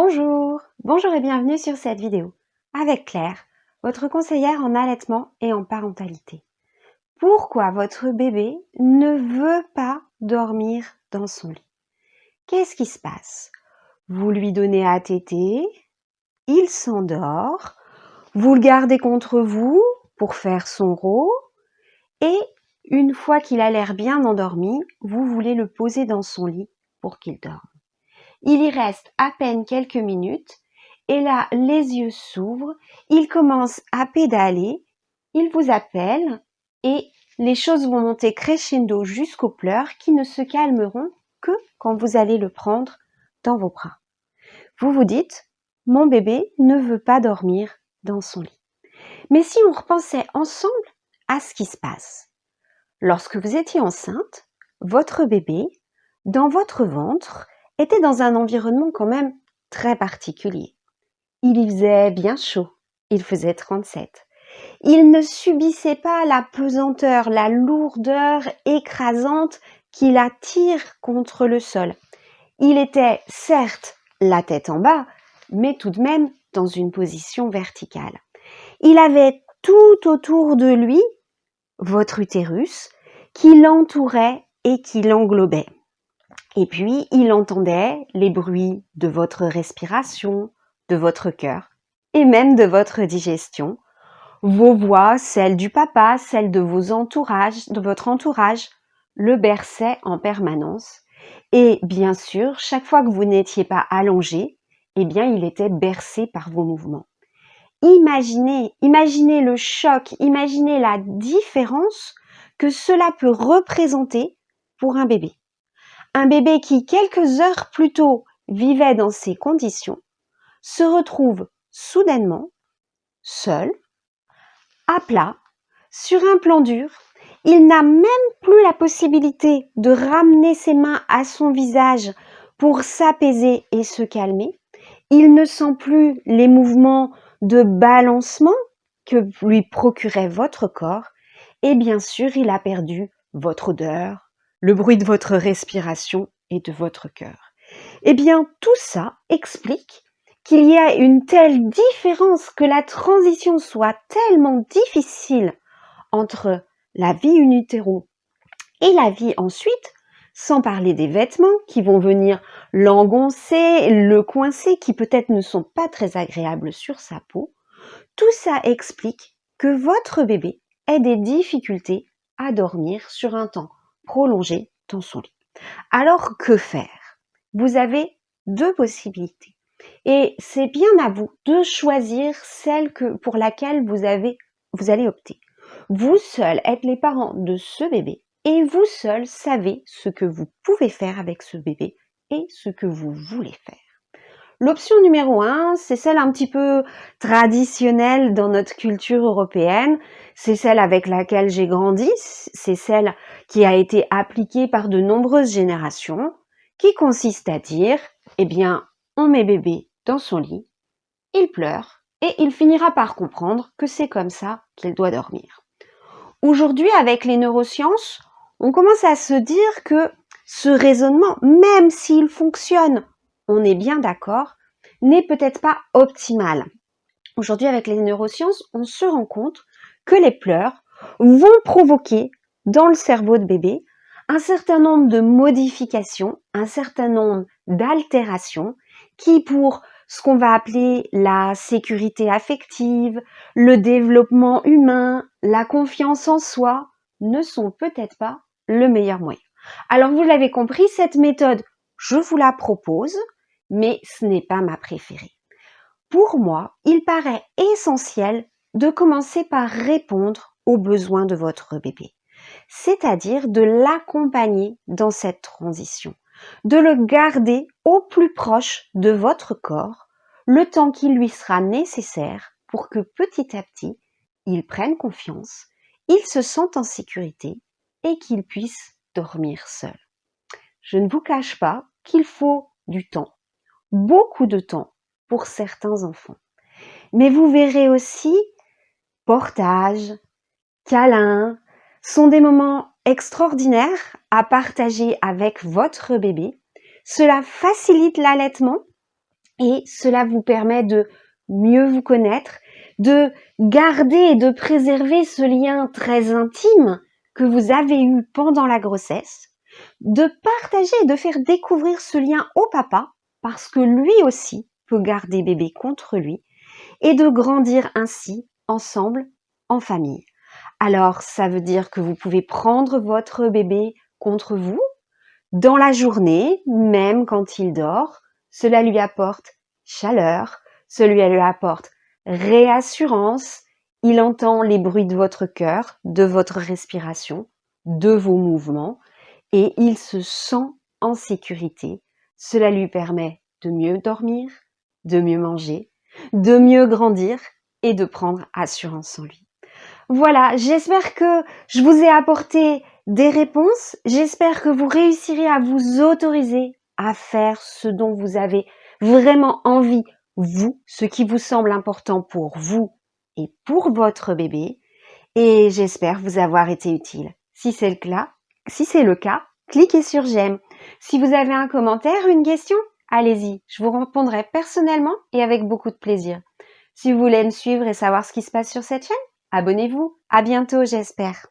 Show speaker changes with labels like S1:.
S1: Bonjour et bienvenue sur cette vidéo avec Claire, votre conseillère en allaitement et en parentalité. Pourquoi votre bébé ne veut pas dormir dans son lit? Qu'est-ce qui se passe? Vous lui donnez à téter, il s'endort, vous le gardez contre vous pour faire son rot et une fois qu'il a l'air bien endormi, vous voulez le poser dans son lit pour qu'il dorme. Il y reste à peine quelques minutes et là, les yeux s'ouvrent, il commence à pédaler, il vous appelle et les choses vont monter crescendo jusqu'aux pleurs qui ne se calmeront que quand vous allez le prendre dans vos bras. Vous vous dites, mon bébé ne veut pas dormir dans son lit. Mais si on repensait ensemble à ce qui se passe, lorsque vous étiez enceinte, votre bébé, dans votre ventre, était dans un environnement quand même très particulier. Il y faisait bien chaud, il faisait 37. Il ne subissait pas la pesanteur, la lourdeur écrasante qui l'attire contre le sol. Il était certes la tête en bas, mais tout de même dans une position verticale. Il avait tout autour de lui votre utérus qui l'entourait et qui l'englobait. Et puis, il entendait les bruits de votre respiration, de votre cœur et même de votre digestion, vos voix, celles du papa, celles de votre entourage, le berçaient en permanence. Et bien sûr, chaque fois que vous n'étiez pas allongé, eh bien, il était bercé par vos mouvements. Imaginez le choc, imaginez la différence que cela peut représenter pour un bébé. Un bébé qui, quelques heures plus tôt, vivait dans ces conditions, se retrouve soudainement seul, à plat, sur un plan dur. Il n'a même plus la possibilité de ramener ses mains à son visage pour s'apaiser et se calmer. Il ne sent plus les mouvements de balancement que lui procurait votre corps. Et bien sûr, il a perdu votre odeur, le bruit de votre respiration et de votre cœur. Eh bien, tout ça explique qu'il y a une telle différence, que la transition soit tellement difficile entre la vie in utero et la vie ensuite, sans parler des vêtements qui vont venir l'engoncer, le coincer, qui peut-être ne sont pas très agréables sur sa peau. Tout ça explique que votre bébé ait des difficultés à dormir sur un temps prolongé dans son lit. Alors, que faire? Vous avez deux possibilités. Et c'est bien à vous de choisir celle pour laquelle vous allez opter. Vous seuls êtes les parents de ce bébé et vous seuls savez ce que vous pouvez faire avec ce bébé et ce que vous voulez faire. L'option numéro 1, c'est celle un petit peu traditionnelle dans notre culture européenne. C'est celle avec laquelle j'ai grandi. C'est celle qui a été appliquée par de nombreuses générations, qui consiste à dire, eh bien, on met bébé dans son lit, il pleure et il finira par comprendre que c'est comme ça qu'il doit dormir. Aujourd'hui, avec les neurosciences, on commence à se dire que ce raisonnement, même s'il fonctionne, on est bien d'accord, n'est peut-être pas optimal. Aujourd'hui, avec les neurosciences, on se rend compte que les pleurs vont provoquer dans le cerveau de bébé un certain nombre de modifications, un certain nombre d'altérations qui, pour ce qu'on va appeler la sécurité affective, le développement humain, la confiance en soi, ne sont peut-être pas le meilleur moyen. Alors vous l'avez compris, cette méthode, je vous la propose, mais ce n'est pas ma préférée. Pour moi, il paraît essentiel de commencer par répondre aux besoins de votre bébé, c'est-à-dire de l'accompagner dans cette transition, de le garder au plus proche de votre corps, le temps qu'il lui sera nécessaire pour que petit à petit, il prenne confiance, il se sente en sécurité et qu'il puisse dormir seul. Je ne vous cache pas qu'il faut du temps, beaucoup de temps pour certains enfants. Mais vous verrez aussi, portage, câlin, sont des moments extraordinaires à partager avec votre bébé. Cela facilite l'allaitement et cela vous permet de mieux vous connaître, de garder et de préserver ce lien très intime que vous avez eu pendant la grossesse, de partager et de faire découvrir ce lien au papa, parce que lui aussi peut garder bébé contre lui, et de grandir ainsi ensemble en famille. Alors, ça veut dire que vous pouvez prendre votre bébé contre vous dans la journée, même quand il dort. Cela lui apporte chaleur, cela lui apporte réassurance. Il entend les bruits de votre cœur, de votre respiration, de vos mouvements et il se sent en sécurité. Cela lui permet de mieux dormir, de mieux manger, de mieux grandir et de prendre assurance en lui. Voilà, j'espère que je vous ai apporté des réponses. J'espère que vous réussirez à vous autoriser à faire ce dont vous avez vraiment envie, vous, ce qui vous semble important pour vous et pour votre bébé. Et j'espère vous avoir été utile. Si c'est le cas, cliquez sur j'aime. Si vous avez un commentaire, une question, allez-y. Je vous répondrai personnellement et avec beaucoup de plaisir. Si vous voulez me suivre et savoir ce qui se passe sur cette chaîne, abonnez-vous. À bientôt, j'espère.